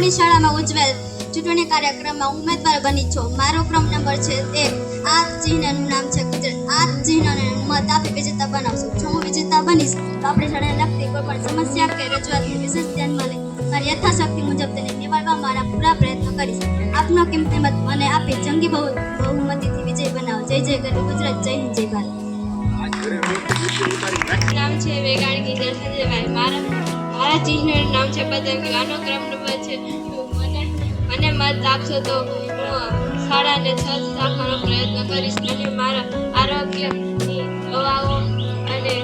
આપણી શાળામાં ઉજવેલ ચૂંટણી કાર્યક્રમમાં ઉમેદવાર બની છું. મારો ક્રમ નંબર છે 1. આ ચિહ્નનું નામ છે ગુજરાત. આ ચિહ્નને મત આપી વિજેતા બનાવશું. જો હું વિજેતા બનીશ તો આપણી શાળાને લગતી કોઈ પણ સમસ્યા કે રજૂઆતને વિશેષ ધ્યાનમાં લઈ મારી યથાશક્તિ મુજબ તેને નિવારવા મારા પૂરા પ્રયત્ન કરીશ. આપનો કિંમતી મત મને આપી જંગી બહુમતીથી વિજય બનાવો. જય જય ગરવી ગુજરાત, જય હિન્દ, જય ભારત. નામ છે વેગાણી સંજયભાઈ. મારા ચિહ્નનું નામ છે પતંગી. આનો ક્રમ નંબર છે. મને મત આપશો તો હું શાળાને સ્વચ્છ રાખવાનો પ્રયત્ન કરીશ અને મારા આરોગ્યની દવાઓ અને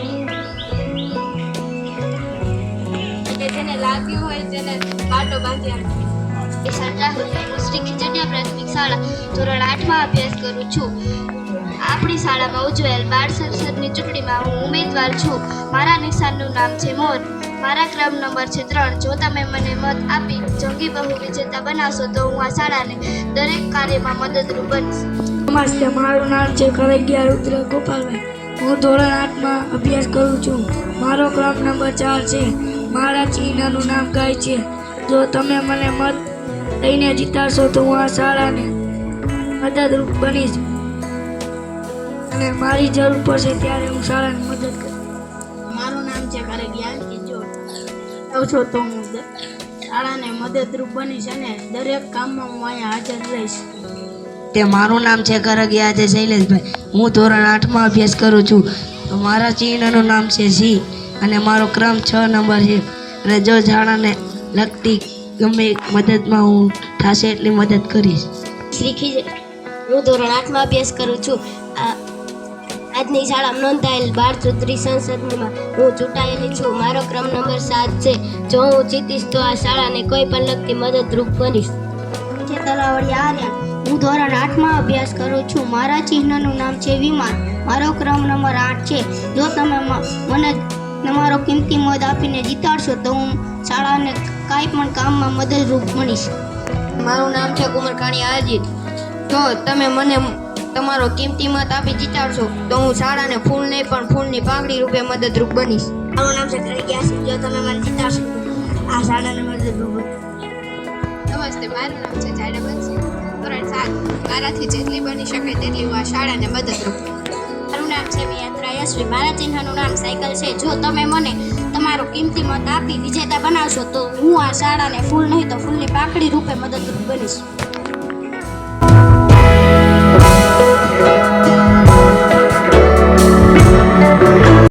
જેને લાગ્યું હોય તેને પાટો બાંધી આપીશ. રાહુલ, શ્રી ખીજડીયા પ્રાથમિક શાળા ધોરણ 8માં અભ્યાસ કરું છું. આપણી શાળામાં ઉજવેલ બાળ સંસદની ચૂંટણીમાં હું ઉમેદવાર છું. મારા નિશાનનું નામ છે મોર. મારા ક્રમ નંબર છે 3. જો તમે મને મત આપી જંગી બહુ વિજેતા બનાવશો તો હું આ શાળાને દરેક કાર્યમાં મદદરૂપ બનીશ. નમસ્તે, મારું નામ છે કરૈયા રુદ્ર ગોપાલભાઈ. હું ધોરણ 8માં અભ્યાસ કરું છું. મારો ક્રમ નંબર 4 છે. મારા ચિહ્નનું નામ ગાય છે. જો તમે મને મત લઈને જીતાડશો તો હું આ શાળાને મદદરૂપ બનીશ અને મારી જરૂર પડશે ત્યારે હું શાળાને મદદ કરીશ. મારું નામ છે કરૈયા કિજોર. છો તો હું શાળાને મદદરૂપ બનીશ અને દરેક કામમાં હું અહીંયા હાજર રહીશ. મારું નામ છે કરગિયા છે શૈલેષભાઈ. હું ધોરણ 8માં અભ્યાસ કરું છું. તો મારા ચિહ્નનું નામ છે સી અને મારો ક્રમ 6 નંબર છે. અને જો શાળાને લગતી ગમે મદદમાં હું થશે એટલી મદદ કરીશ. હું ધોરણ 8માં અભ્યાસ કરું છું. આજની શાળામાં નોંધાયેલ બાળ ચૂંટણી સંસદમાં હું ચૂંટાયેલી છું. મારો ક્રમ નંબર 7 છે. જો હું જીતીશ તો આ શાળાને કોઈ પણ લગતી મદદરૂપ બનીશ. હું ધોરણ 8માં અભ્યાસ કરું છું. મારા ચિહ્નનું નામ છે વિમાન. મારો ક્રમ નંબર 8 છે. જો તમે મને તમારો કિંમતી મત આપીને જીતાડશો તો હું શાળાને કાંઈ પણ કામમાં મદદરૂપ બનીશ. મારું નામ છે કુમારકાણી અજીત. જો તમે મને તમારો કિંમતી મત આપી જીતાડશો તો હું શાળાને ફૂલ નહીં પણ ફૂલની પાંખડી રૂપે મદદરૂપ બનીશ. મારું નામ છે કરૈયા. જો તમે મને જીતાડશો તો આ શાળાને મદદરૂપ બનીશ. નમસ્તે, મારું નામ છે જાડા બંસી. ધોરણ 7. મારાથી જેટલી બની શકે તેટલી હું આ શાળાને મદદરૂપ. મારું નામ છે વિયાત્રા યશ્વી. મારા ચિહ્નનું નામ સાયકલ છે. જો તમે મને તમારો કિંમતી મત આપી વિજેતા બનાવશો તો હું આ શાળાને ફૂલ નહીં તો ફૂલની પાંખડી રૂપે મદદરૂપ બનીશ.